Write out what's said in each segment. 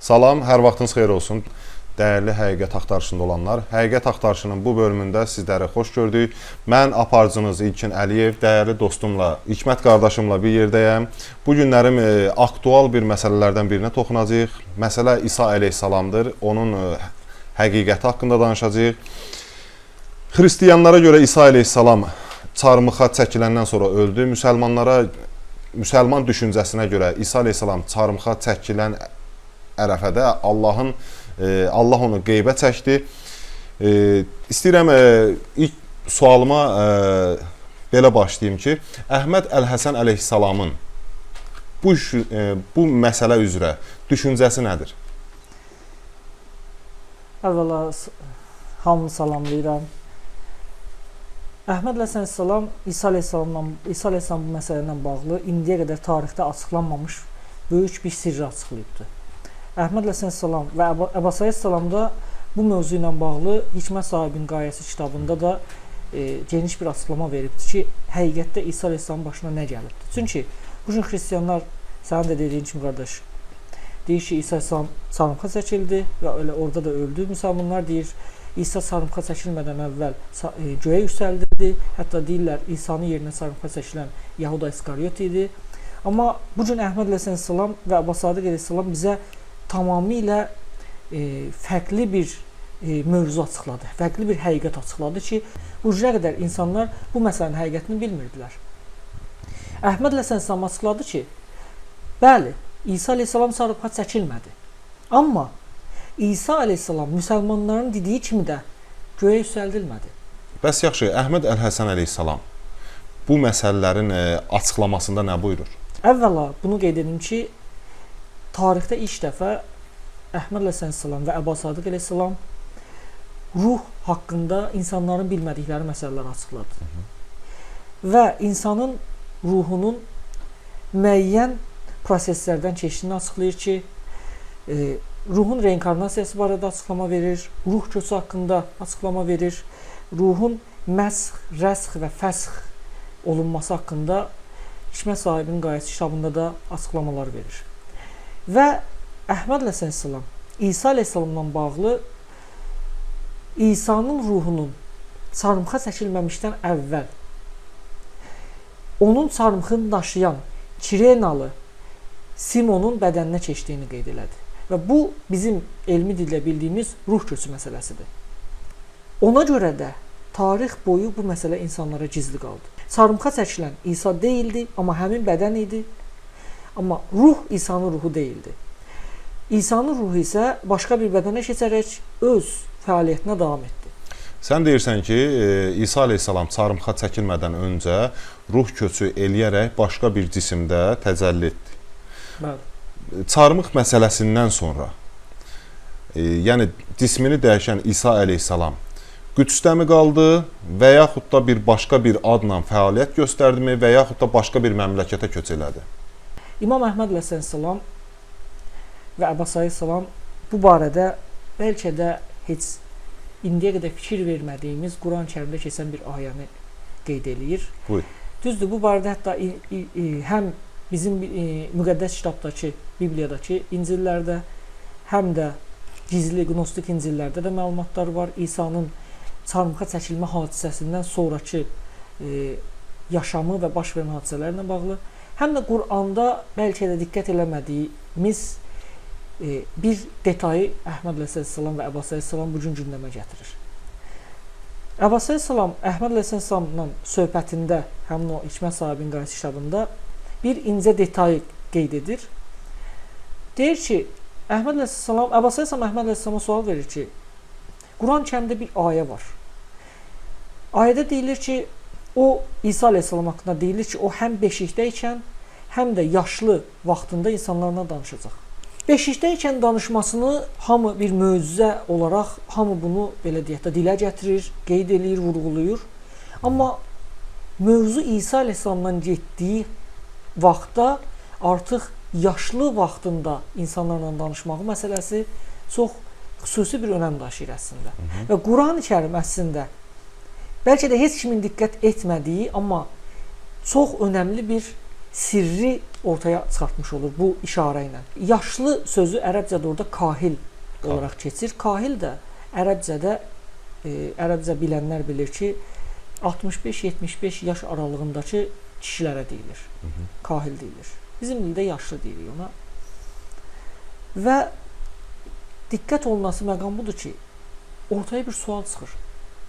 Salam, hər vaxtınız xeyir olsun. Dəyərli həqiqət axtarışında olanlar. Həqiqət axtarışının bu bölümündə sizləri xoş gördük. Mən aparıcınız İlkin Əliyev, dəyərli dostumla, Hikmət qardaşımla bir yerdəyəm. Bu günlərim aktual bir məsələlərdən birinə toxunacağıq. Məsələ İsa əleyhissalamdır. Onun həqiqəti haqqında danışacağıq. Xristiyanlara görə İsa əleyhissalam çarmıxa çəkiləndən sonra öldü. Müsəlman düşüncəsinə görə İsa əleyhissalam çarmıxa çəkilən ərəfədə Allah onu qeybə çəkdi. İstəyirəm ilk sualıma belə başlayayım ki, Əhməd Əlhəsən əleyhissalamın bu məsələ üzrə düşüncəsi nədir? Əvvəla hamını salamlayıram. Əhməd əleyhissalam İsa əleyhissalam bu məsələ ilə bağlı indiyə qədər tarixdə açıqlanmamış böyük bir sirri açıqlayıbdır. Əhməd əleyhissalam və Əbbas əleyhissalam da bu mövzu ilə bağlı Hikmət sahibinin qayəsi kitabında da geniş bir açıqlama veribdir ki, həqiqətdə İsa əleyhissalamın başına nə gəlibdir. Çünki bu gün xristianlar, sənin də dediyin kimi qardaş, deyir ki, İsa əleyhissalam çarmıxa çəkildi və orada da öldü. Müsəlmanlar deyir, İsa çarmıxa çəkilmədən əvvəl göyə yüksəldildi. Hətta deyirlər, İsa'nın yerinə çarmıxa çəkilən Yahuda İskariot idi. Amma bu gün Əhməd əleyhissalam və Abbas əleyhissalam bizə tamamilə fərqli bir mövzu açıqladı, fərqli bir həqiqət açıqladı ki, bu günə qədər insanlar bu məsələnin həqiqətini bilmirdilər. Əhməd əleyhissalam açıqladı ki, bəli, İsa əleyhissalam çarmıxa çəkilmədi. Amma İsa əleyhissalam müsəlmanların dediyi kimi də göyə yüksəldilmədi. Bəs yaxşı, Əhməd Əlhəsən əleyhissalam bu məsələlərin açıqlamasında nə buyurur? Əvvəla bunu qeyd edim ki, tarixdə ilk dəfə Əhməd əleyhissalam və Əbbas əleyhissalam ruh haqqında insanların bilmədikləri məsələləri açıqladı. Və insanın ruhunun müəyyən proseslərdən keçdiyini açıqlayır ki, ruhun reinkarnasiyası barədə açıqlama verir, ruh köçü haqqında açıqlama verir, ruhun məsx, rəsx və fəsx olunması haqqında Hikmət sahibinin qayəsi kitabında da açıqlamalar verir. Və Əhməd əleyhissalam İsa əleyhissalamla bağlı İsa'nın ruhunun çarmıxa çəkilməmişdən əvvəl onun çarmıxını daşıyan Kirenalı Simonun bədəninə keçdiyini qeyd elədi. Və bu bizim elmi dillə bildiyimiz ruh köçü məsələsidir. Ona görə də tarix boyu bu məsələ insanlara gizli qaldı. Çarmıxa çəkilən İsa deyildi, amma həmin bədən idi. Amma ruh İsa'nın ruhu deyildi. İsa'nın ruhu isə başqa bir bədənə keçərək öz fəaliyyətinə davam etdi. Sən deyirsən ki, İsa əleyhissalam çarmıxa çəkilmədən öncə ruh köçü eləyərək başqa bir cisimdə təcəlli etdi. Bəli. Çarmıx məsələsindən sonra, yəni cismini dəyişən İsa əleyhissalam Qüdsdəmi qaldı və yaxud da başqa bir adla fəaliyyət göstərdimi və yaxud da başqa bir məmləkətə köç elədi? İmam Əhməd əleyhissalam və Əbbas əleyhissalam bu barədə bəlkə də heç indiyə qədər fikir vermədiyimiz Quran-Kərimdə keçən bir ayəni qeyd eləyir. Buyur. Düzdür, bu barədə hətta həm bizim müqəddəs kitabdakı, Bibliyadakı İncillərdə, həm də gizli qnostik İncillərdə də məlumatlar var. İsa'nın çarmıxa çəkilmə hadisəsindən sonrakı yaşamı və baş verən hadisələrlə bağlı. Həm də Quranda bəlkə də diqqət eləmədiyimiz bir detayı Əhməd əleyhissalam və Əbbas əleyhissalam bu gün gündəmə gətirir. Əbbas əleyhissalam Əhməd əleyhissalamla söhbətində, həmin o Hikmət sahibinin qayəsi kitabında bir incə detayı qeyd edir. Deyir ki, Əbbas əleyhissalam Əhməd əleyhissalama sual verir ki, Quran-Kərimdə bir ayə var. Ayədə deyilir ki, o İsa əleyhissalam haqqında deyilir ki, o həm beşikdə ikən, həm də yaşlı vaxtında insanlarla danışacaq. Beşikdə ikən danışmasını hamı bir möcüzə olaraq, hamı bunu belə deyək də dilə gətirir, qeyd eləyir, vurğulayır. Amma mövzu İsa əleyhissalamdan getdiyi vaxtda artıq yaşlı vaxtında insanlarla danışmağı məsələsi çox xüsusi bir önəm daşıyır əslində. Və Quran-Kərim əslində bəlkə də heç kimin diqqət etmədiyi, amma çox önəmli bir sirri ortaya çıxartmış olur bu işarə ilə. Yaşlı sözü ərəbcədə orada kahil olaraq keçir. Kahil də ərəbcə bilənlər bilir ki, 65-75 yaş aralığındakı kişilərə deyilir. Kahil deyilir. Bizim dildə yaşlı deyirik ona. Və diqqət olunması məqam budur ki, ortaya bir sual çıxır.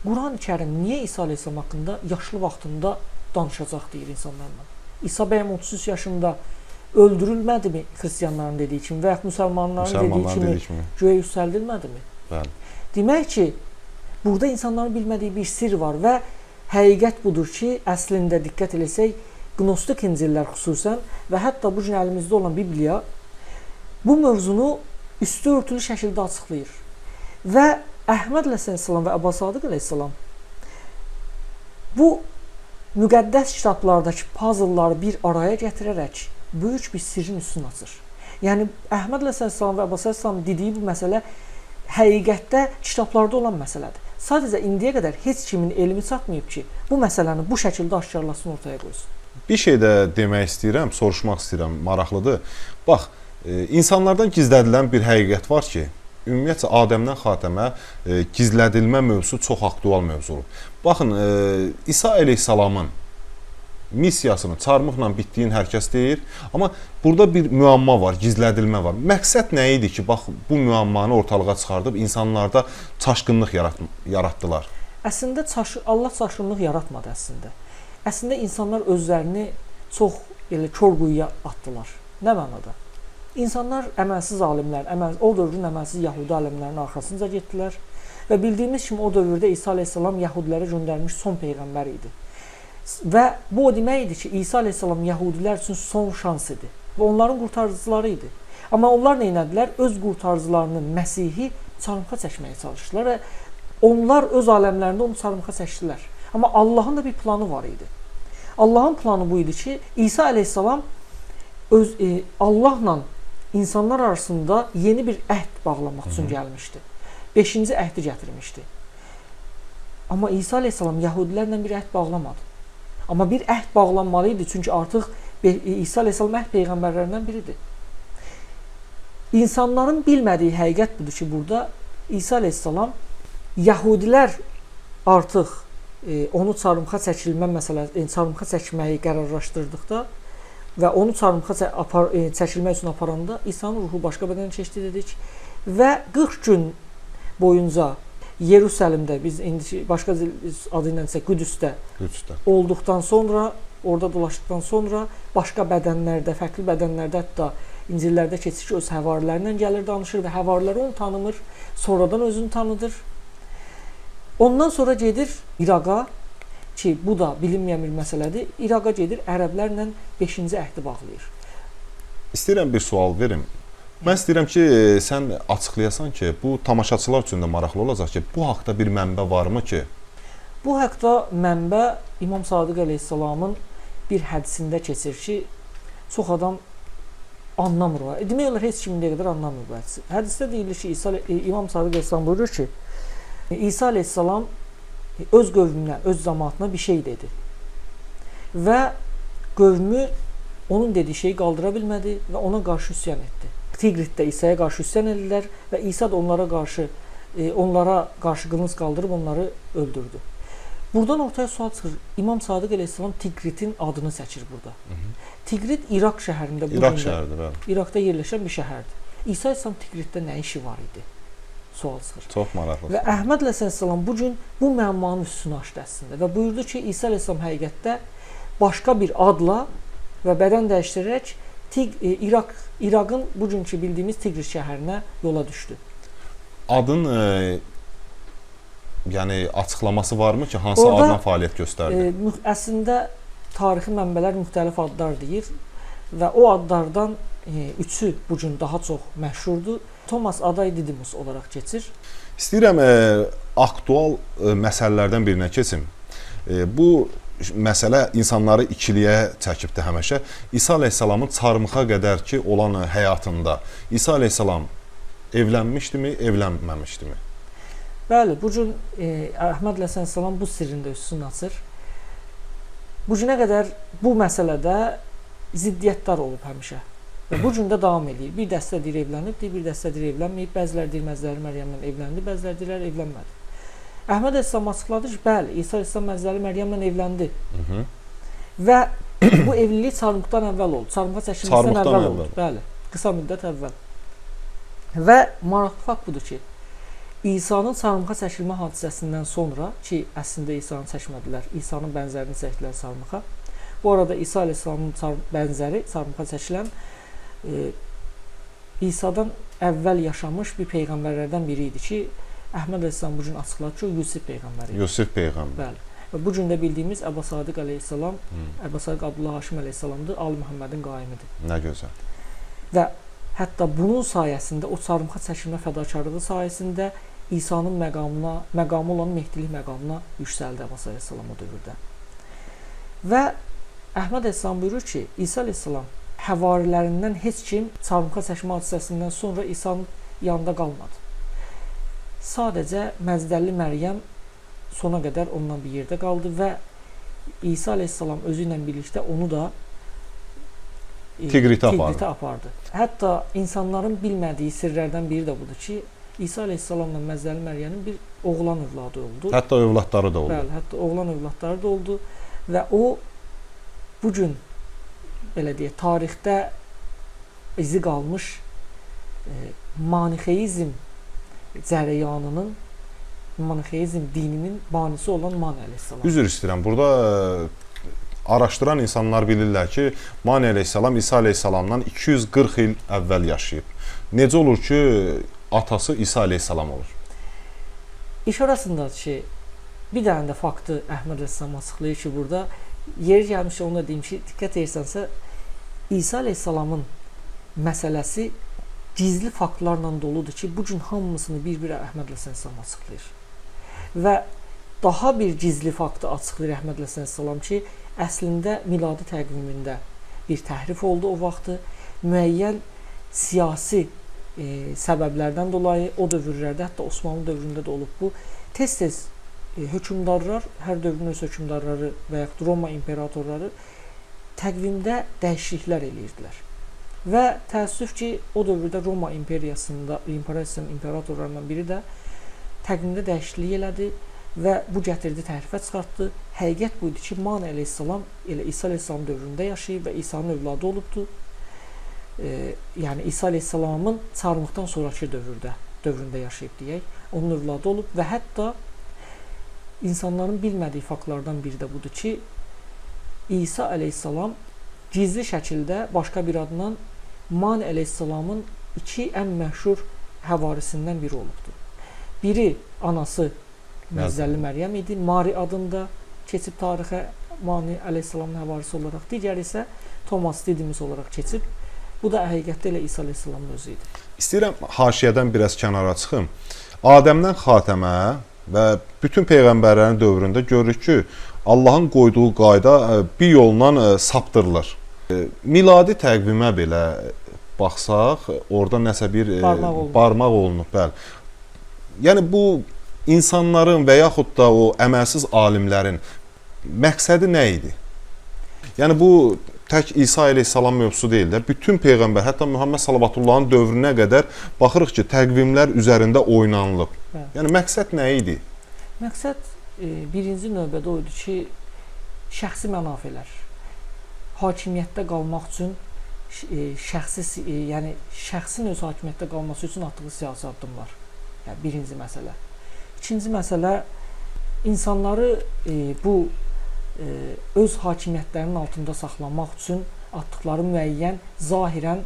Qurani-Kərim niyə İsa əleyhissalam haqqında yaşlı vaxtında danışacaq deyir insanlarla? İsa bəyəm 33 yaşında öldürülmədimi xristianların dediyi kimi və ya müsəlmanların dediyi kimi göyə yüksəldilmədimi? Bəli. Demək ki, burada insanların bilmədiyi bir sir var və həqiqət budur ki, əslində diqqət eləsək, qnostik İncillər xüsusən və hətta bu gün əlimizdə olan Bibliya bu mövzunu üstü örtülü şəkildə açıqlayır. Və Əhməd əleyhissalam və Əbu Sadiq əleyhissalam bu müqəddəs kitablardakı puzzleları bir araya gətirərək böyük bir sirrin üstünü açır. Yəni Əhməd əleyhissalam və Əbu Sadiq dediyi bu məsələ həqiqətdə kitablarda olan məsələdir. Sadəcə indiyə qədər heç kimin elmi çatmayıb ki, bu məsələni bu şəkildə aşkarlasın, ortaya qoysun. Bir şey də demək istəyirəm, soruşmaq istəyirəm, maraqlıdır. Bax, insanlardan gizlədilən bir həqiqət var ki, ümumiyyətcə Adəmdən Xatəmə gizlədilmə mövzusu çox aktual mövzudur. Baxın, İsa əleyhissalamın missiyasını çarmıqla bitdiyin hər kəs deyir, amma burada bir müəmma var, gizlədilmə var. Məqsəd nə idi ki, bax, bu müəmmanı ortalığa çıxardıb insanlarda çaşqınlıq yaratdılar? Əslində Allah çaşqınlıq yaratmadı əslində. Əslində insanlar özlərini çox elə kör quyuya atdılar. Nə mənada? İnsanlar əməlsiz alimlər, o dövrün əməlsiz Yəhudi alimlərinin arxasınca getdilər və bildiyimiz kimi o dövrdə İsa əleyhissalam Yəhudilərə göndərmiş son peyğəmbər idi. Və bu o demək idi ki, İsa əleyhissalam Yəhudilər üçün son şans idi və onların qurtarıcıları idi. Amma onlar nə etdilər? Öz qurtarıcılarının Məsihi çarmıxa çəkməyə çalışdılar və onlar öz aləmlərində onu çarmıxa çəkdilər. Amma Allahın da bir planı var idi. Allahın planı bu idi ki, İsa əleyhissalam Allahla insanlar arasında yeni bir əhd bağlamaq üçün gəlmişdi. 5-ci əhdi gətirmişdi. Amma İsa əleyhissalam Yəhudilərlə bir əhd bağlamadı. Amma bir əhd bağlanmalı idi, çünki artıq İsa əleyhissalam əhd peyğəmbərlərindən biridir. İnsanların bilmədiyi həqiqət budur ki, burada İsa əleyhissalam Yəhudilər artıq onu çarmıxa çəkməyi qərarlaşdırdıqda və onu çarmıxa çəkilmək üçün aparanda İsa'nın ruhu başqa bədənə keçdi dedik və 40 gün boyunca Yerusəlimdə, biz indi başqa adı ilə isə Qüdüsdə olduqdan sonra, orada dolaşdıqdan sonra başqa bədənlərdə, fərqli bədənlərdə, hətta İncillərdə keçir ki, öz həvarilərlə gəlir, danışır və həvarilər onu tanımır, sonradan özünü tanıdır. Ondan sonra gedir İraqa, ki, bu da bilinməyən bir məsələdir. İraqa gedir, ərəblərlə 5-ci əhdi bağlayır. İstəyirəm bir sual verim. Mən istəyirəm ki, sən açıqlayasan ki, bu tamaşaçılar üçün də maraqlı olacaq ki, bu haqda bir mənbə varmı ki? Bu haqda mənbə İmam Sadiq əleyhissalamın bir hədisində keçir ki, çox adam anlamır o. Demək olar, heç kimin qədər anlamır bu hədisi. Hədisdə deyilir ki, İmam Sadiq əleyhissalam buyurur ki, İsa əleyhissalam öz qövmünə, öz cəmaatına bir şey dedi. Və qövmü onun dediyi şeyi qaldıra bilmədi və ona qarşı üsyan etdi. Tigritdə İsa'ya qarşı üsyan edirlər və İsa da onlara qarşı qılınc qaldırıb onları öldürdü. Buradan ortaya sual çıxır. İmam Sadiq əleyhissalam Tigritin adını çəkir burada. Tigrit İraq şəhərində, İraqda yerləşən bir şəhərdir. İsa əleyhissalam Tigritdə nə işi var idi? Sual çıxır. Çox maraqlı. Və Əhməd əleyhissalam bu gün bu müəmmanın üstünü açdı əslində və buyurdu ki, İsa əleyhissalam həqiqətdə başqa bir adla və bədən dəyişdirərək İraqın bugünkü bildiyimiz Tigris şəhərinə yola düşdü. Adın yəni açıqlaması varmı ki, hansı adla fəaliyyət göstərdi? Əslində tarixi mənbələr müxtəlif adlar deyir və o adlardan üçü bu gün daha çox məşhurdur. Thomas Aday Didymus olaraq keçir. İstəyirəm aktual məsələlərdən birinə keçim. Bu məsələ insanları ikiliyə çəkibdi həmişə. İsa əleyhissalamın çarmıxa qədərki olan həyatında İsa əleyhissalam evlənmişdimi, evlənməmişdimi? Bəli, bu gün Əhməd əleyhissalam bu sirrində üstünü açır. Bu günə qədər bu məsələdə ziddiyyətlər olub həmişə. Və bu gün də davam edir. Bir dəstə deyir evlənibdir, bir dəstə deyir evlənməyib, bəziləri deyir Məzdəli Məryəmlə evləndi, bəziləri deyirlər evlənmədi. Əhməd Əleyhisselam açıqladı ki, bəli, İsa Əleyhisselam Məzdəli Məryəmlə evləndi. Və bu evlilik çarmıqdan əvvəl oldu. Çarmıqa çəkilməsindən əvvəl oldu. Bəli, qısa müddət əvvəl. Və maraqlı fakt budur ki, İsa'nın çarmıxa çəkilmə hadisəsindən sonra ki, əslində İsa'nı çəkmədilər, İsa'nın bənzərini çəkdilər çarmıxa. Bu arada İsa Əleyhisselamın bənzəri çarmıxa çəkilən İsa'dan əvvəl yaşamış bir peyğəmbərlərdən biri idi ki, Əhməd Əleyhisselam bu gün açıqladı ki, o Yusif peyğəmbər idi. Yusif peyğəmbər. Bəli. Və bu gün də bildiyimiz Əba Sadiq Əleyhisselam, Əba Sadiq Abdullah Haşim Əleyhisselamdır, Ali Məhəmmədin qaimidir. Nə gözəl. Və hətta bunun sayəsində, o çarmıxa çəkilmə fədakarlığı sayəsində İsa'nın məqamı olan Mehdilik məqamına yüksəldi Əba Sadiq Əleyhisselam o dövrdə. Və Əhməd Əleyhisselam buyurur ki, İsa Əleyhisselam həvarilərindən heç kim çarmıxa çəkmə hadisəsindən sonra İsa'nın yanında qalmadı. Sadəcə Məzdəli Məryəm sona qədər onunla bir yerdə qaldı və İsa Əleyhisselam özü ilə birlikdə onu da Tigritə apardı. Hətta insanların bilmədiyi sirlərdən biri də budur ki, İsa Əleyhisselamla Məzdəli Məryəmin bir oğlan övladı oldu. Hətta övladları da oldu. Bəli, hətta oğlan övladları da oldu və o bu gün belə deyək, tarixdə izi qalmış manixeizm cərəyanının, manixeizm dininin banisi olan Mani Əleyhisselam. Üzr istəyirəm. Burada araşdıran insanlar bilirlər ki, Mani Əleyhisselam İsa Əleyhisselamdan 240 il əvvəl yaşayıb. Necə olur ki, atası İsa Əleyhisselam olur? İş arasındadır ki, bir dənə də faktı Əhməd Əleyhisselam açıqlayır ki, burada yeri gəlmişsə onu da deyim ki, diqqət edirsənsə, İsa Əleyhisselamın məsələsi gizli faktlarla doludur ki, bu gün hamısını bir-bir Əhməd Əleyhisselam açıqlayır. Və daha bir gizli faktı açıqlayır Əhməd Əleyhisselam ki, əslində miladi təqvimində bir təhrif oldu o vaxtı. Müəyyən siyasi səbəblərdən dolayı o dövrlərdə, hətta Osmanlı dövründə də olub bu. Tez-tez hökmdarlar, hər dövrün öz hökmdarları və yaxud Roma imperatorları təqvimdə dəyişikliklər eləyirdilər. Və təəssüf ki, o dövrdə Roma imperiyasının imperatorlarından biri də təqvimdə dəyişiklik elədi və bu gətirdi təhrifə çıxartdı. Həqiqət bu idi ki, Mani Əleyhisselam elə İsa Əleyhisselam dövründə yaşayıb və İsa'nın övladı olubdu. Yəni İsa Əleyhisselamın çarmıqdan sonraki dövründə yaşayıb deyək, onun övladı olub və hətta insanların bilmədiyi faktlardan biri də budur ki, İsa Əleyhisselam gizli şəkildə başqa bir adla Mani Əleyhisselamın iki ən məşhur həvarisindən biri olubdur. Biri anası Məzdəli Məryəm idi, Mari adında keçib tarixə Mani Əleyhisselamın həvarisi olaraq, digəri isə Thomas Didymus olaraq keçib. Bu da həqiqətdə elə İsa Əleyhisselamın özü idi. İstəyirəm haşiyədən biraz kənara çıxım. Adəmdən Xatəmə və bütün peyğəmbərlərin dövründə görürük ki, Allahın qoyduğu qayda bir yolla saptırılır. Miladi təqvimə belə baxsaq, orada nəsə bir barmaq olunub. Bəli. Yəni bu insanların və yaxud da o əməlsiz alimlərin məqsədi nə idi? Yəni bu tək İsa Əleyhisselam mövzusu deyil də, bütün peyğəmbər, hətta Muhammed Salavatıllahın dövrünə qədər baxırıq ki, təqvimlər üzərində oynanılıb. Yəni məqsəd nə idi? Məqsəd birinci növbədə o idi ki, şəxsi mənafelər. Hakimiyyətdə qalmaq üçün yəni şəxsin öz hakimiyyətdə qalması üçün atdığı siyasi addımlar. Yəni birinci məsələ. İkinci məsələ, insanları bu öz hakimiyyətlərinin altında saxlamaq üçün atdıqları müəyyən, zahirən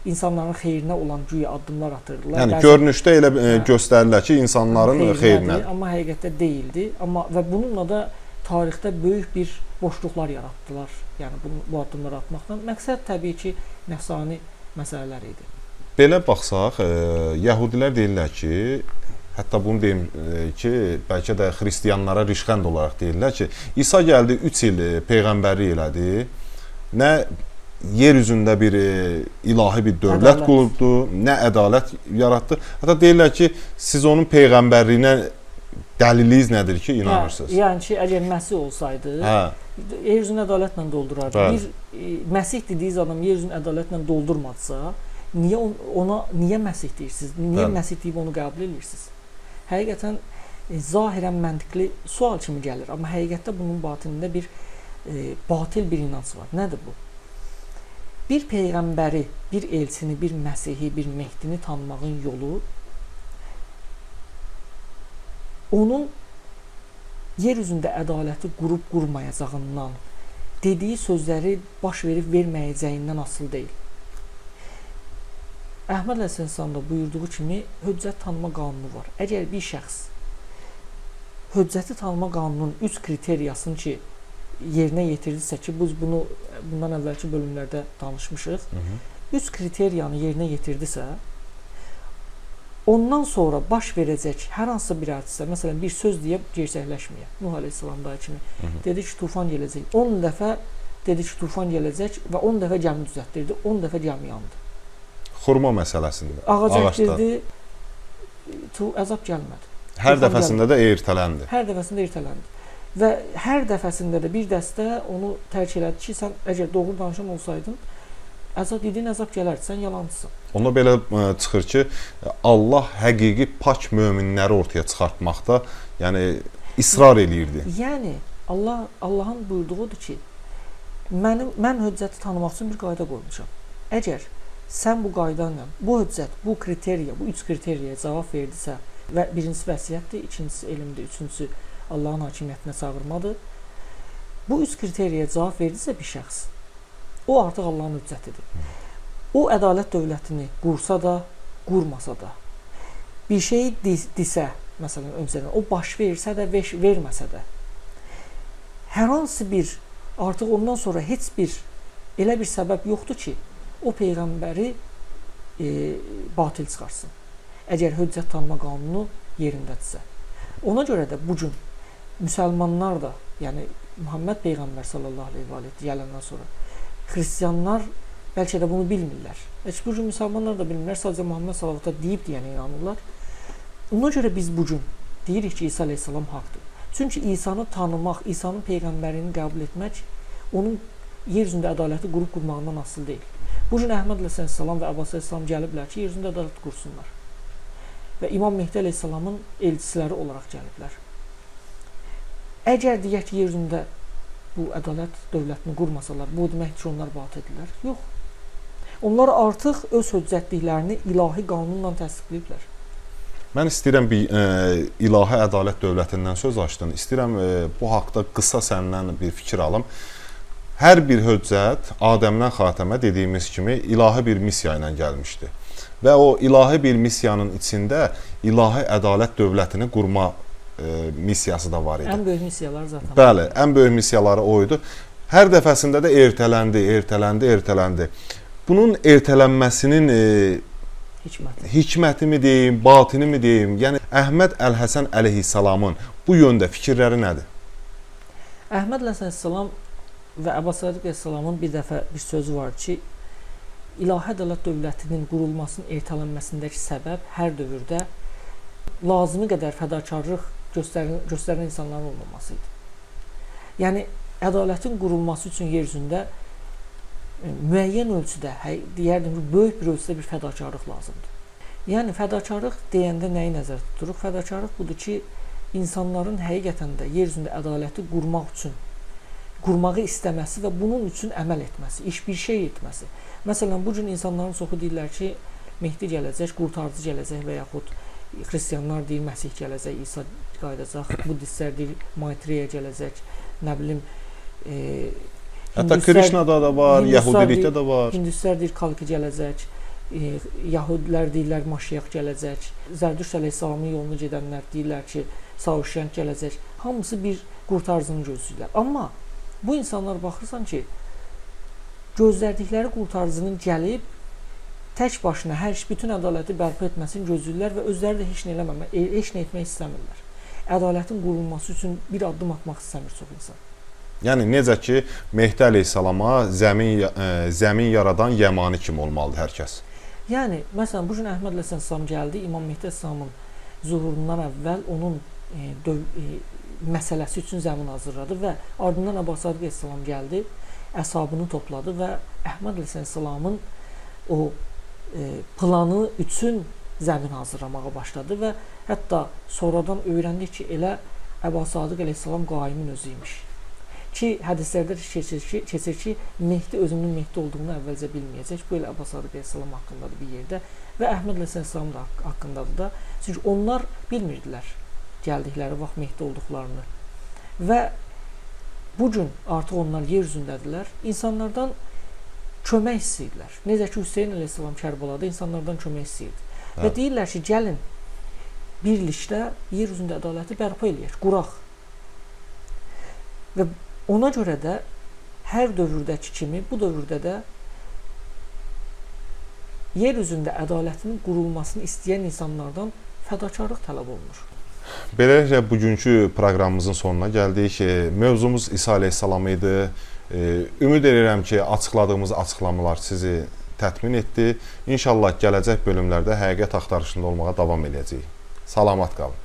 insanların xeyrinə olan güya addımlar atırdılar. Yəni görünüşdə elə göstərirlər ki, insanların xeyrinə. Amma həqiqətdə deyildi. Və bununla da tarixdə böyük bir boşluqlar yaratdılar. Yəni bu addımları atmaqdan. Məqsəd təbii ki, nəfsani məsələlər idi. Belə baxsaq, yəhudilər deyirlər ki, hətta bunu deyim ki, bəlkə də xristiyanlara rişxənd olaraq deyirlər ki, İsa gəldi 3 il peyğəmbərlik elədi. Nə yer üzündə bir ilahi bir dövlət qurdu, nə ədalət yaratdı. Hətta deyirlər ki, siz onun peyğəmbərliyinə dəliliniz nədir ki, inanırsınız? Yəni ki, əgər Məsih olsaydı, yer üzünü ədalətlə doldurardı. Bəli. Bir Məsih dediyiz adam yer üzünü ədalətlə doldurmadısa, niyə Məsih deyirsiniz? Niyə Bəli. Məsih deyib onu qəbul edirsiniz? Həqiqətən zahirən məntiqli sual kimi gəlir, amma həqiqətdə bunun batinində bir batil bir inanc var. Nədir bu? Bir peyğəmbəri, bir elçini, bir Məsihi, bir Mehdini tanımağın yolu onun yer üzündə ədaləti qurub qurmayacağından, dediyi sözləri baş verib verməyəcəyindən asılı deyil. Əhməd Əleyhisselam da buyurduğu kimi höccət tanıma qanunu var. Əgər bir şəxs höccəti tanıma qanununun 3 kriteriyasını ki yerinə yetirdisə ki, biz bunu bundan əvvəlki bölümlərdə danışmışıq. 3 kriteriyanı yerinə yetirdisə, ondan sonra baş verəcək hər hansı bir hadisə, məsələn bir söz deyib gerçəkləşməyə. Nuh əleyhissalamda kimi dedi ki, tufan gələcək. 10 dəfə dedi ki, tufan gələcək və 10 dəfə gəmi düzəltdirdi. 10 dəfə gəmi yandı. Xurma məsələsində. Ağac əkdirdi, əzab gəlmədi. Hər dəfəsində də ertələndi. Hər dəfəsində ertələndi. Və hər dəfəsində də bir dəstə onu tərk elədi ki, sən əgər doğru danışan olsaydın, dediyin əzab gələrdi, sən yalancısın. Onda belə çıxır ki, Allah həqiqi pak möminləri ortaya çıxartmaqda, yəni israr eləyirdi. Yəni Allahın buyurduğudur ki, mən höccəti tanımaq üçün bir qayda qoymuşam. Əgər sən bu qayda ilə, bu höccət, bu kriteriya, bu 3 kriteriyaya cavab verdisə və birincisi vəsiyyətdir, ikincisi elmdir, üçüncüsü Allahın hakimiyyətinə çağırmadır. Bu 3 kriteriyaya cavab verdisə bir şəxs, o artıq Allahın höccətidir. O ədalət dövlətini qursa da, qurmasa da, bir şeyi desə, məsələn öncədən, o baş versə də, verməsə də, hər hansı bir, artıq ondan sonra heç bir, elə bir səbəb yoxdur ki, o peyğəmbəri batil çıxarsın. Əgər höccət tanıma qanunu yerindədirsə. Ona görə də bu gün müsəlmanlar da, yəni Muhammed Peyğəmbər sallallahu aleyhi və aleyhi gələndən sonra xristianlar bəlkə də bunu bilmirlər. Heç bu gün müsəlmanlar da bilmirlər, sadəcə Muhammed sallallahu deyib deyənə inanırlar. Ona görə biz bu gün deyirik ki, İsa aleyhissalam haqdır. Çünki İsa'nı tanımaq, İsa'nın peyğəmbərini qəbul etmək onun yer üzündə ədaləti qurub qurmağından asılı deyil. Bu gün Əhməd əleyhissalam və Abbas əleyhissalam gəliblər ki, yer üzündə ədalət qursunlar. Və İmam Mehdi əleyhissalamın elçiləri olaraq gəliblər. Əgər deyək ki, yer üzündə bu ədalət dövlətini qurmasalar, bu deməkdir ki, onlar batildirlər. Yox. Onlar artıq öz höccətliklərini ilahi qanunla təsdiqləyiblər. Mən istəyirəm bir ilahi ədalət dövlətindən söz açdın. İstəyirəm bu haqda qısa səndən bir fikir alım. Hər bir höccət Adəmdən xatəmə dediyimiz kimi ilahi bir missiya ilə gəlmişdi. Və o ilahi bir missiyanın içində ilahi ədalət dövlətini qurma missiyası da var idi. Ən böyük missiyalar zaten. Bəli, ən böyük missiyaları o idi. Hər dəfəsində də ertələndi. Bunun ertələnməsinin hikmətimi deyim, batini deyim, yəni Əhməd Əlhəsən əleyhissalamın bu yöndə fikirləri nədir? Əhməd əleyhissalam və Abbas əleyhissalamın bir dəfə bir sözü var ki, ilahi ədalət dövlətinin qurulmasının ertələnməsindəki səbəb hər dövrdə lazımi qədər fədakarlıq göstərən insanların olmaması idi. Yəni, ədalətin qurulması üçün yer üzündə müəyyən ölçüdə, deyərdim ki, böyük bir ölçüdə bir fədakarlıq lazımdır. Yəni, fədakarlıq deyəndə nəyi nəzərdə tuturuq? Fədakarlıq budur ki, insanların həqiqətən də yer üzündə ədaləti qurmaq üçün qurmağı istəməsi və bunun üçün əməl etməsi, bir şey etməsi. Məsələn, bu gün insanların çoxu deyirlər ki, Mehdi gələcək, qurtarıcı gələcək və yaxud xristianlar deyir, Məsih gələcək, İsa qayıdacaq, buddistlər deyir, Maitreya gələcək, nə bilim, hətta Krishnada da var, Yahudilikdə də var. Hindistlər deyir, Kalki gələcək, Yahudilər deyirlər, Maşiyaq gələcək, Zərdüşt əleyhissalamın yolunu gedənlər deyirlər ki, Sauşyan gələcək. Hamısı bir qurtarıcını gözləyirlər. Amma bu insanlar baxırsan ki, gözlərdikləri qurtarıcının gəlib tək başına bütün ədaləti bərpa etməsini gözləyirlər və özləri də heç nə etmək istəmirlər. Ədalətin qurulması üçün bir addım atmaq istəmir çox insan. Yəni necə ki, Mehdi əleyhissalama zəmin yaradan Yəmani kimi olmalıdır hər kəs. Yəni, məsələn, bu gün Əhməd əleyhissalam gəldi, İmam Mehdi əleyhissalamın zuhurundan əvvəl onun məsələsi üçün zəmin hazırladı və ardından Abbas Sadiq əleyhissalam gəldi, əshabını topladı və Əhməd əleyhissalamın o planı üçün zəmin hazırlamağa başladı və hətta sonradan öyrəndi ki, elə Abbas Sadiq əleyhissalam qaimin özü imiş. Ki, hədislərdə keçir ki, Mehdi özünün Mehdi olduğunu əvvəlcə bilməyəcək. Bu elə Abbas Sadiq əleyhissalam haqqındadır bir yerdə və Əhməd əleyhissalam da haqqındadır da. Çünki onlar bilmirdilər gəldikləri vaxt Mehdi olduqlarını. Və bu gün artıq onlar yer üzündədirlər. İnsanlardan kömək istəyirlər. Necə ki, Hüseyn əleyhissalam Kərbalada insanlardan kömək istəyirdi. Və deyirlər ki, gəlin birlikdə yer üzündə ədaləti bərpa eləyək, quraq. Və ona görə də hər dövrdəki kimi bu dövrdə də yer üzündə ədalətin qurulmasını istəyən insanlardan fədakarlıq tələb olunur. Beləliklə bugünkü proqramımızın sonuna gəldik. Mövzumuz İsa əleyhissalam idi. Ümid edirəm ki, açıqladığımız açıqlamalar sizi təmin etdi. İnşallah gələcək bölümlərdə həqiqət axtarışında olmağa davam edəcəyik. Salamat qalın.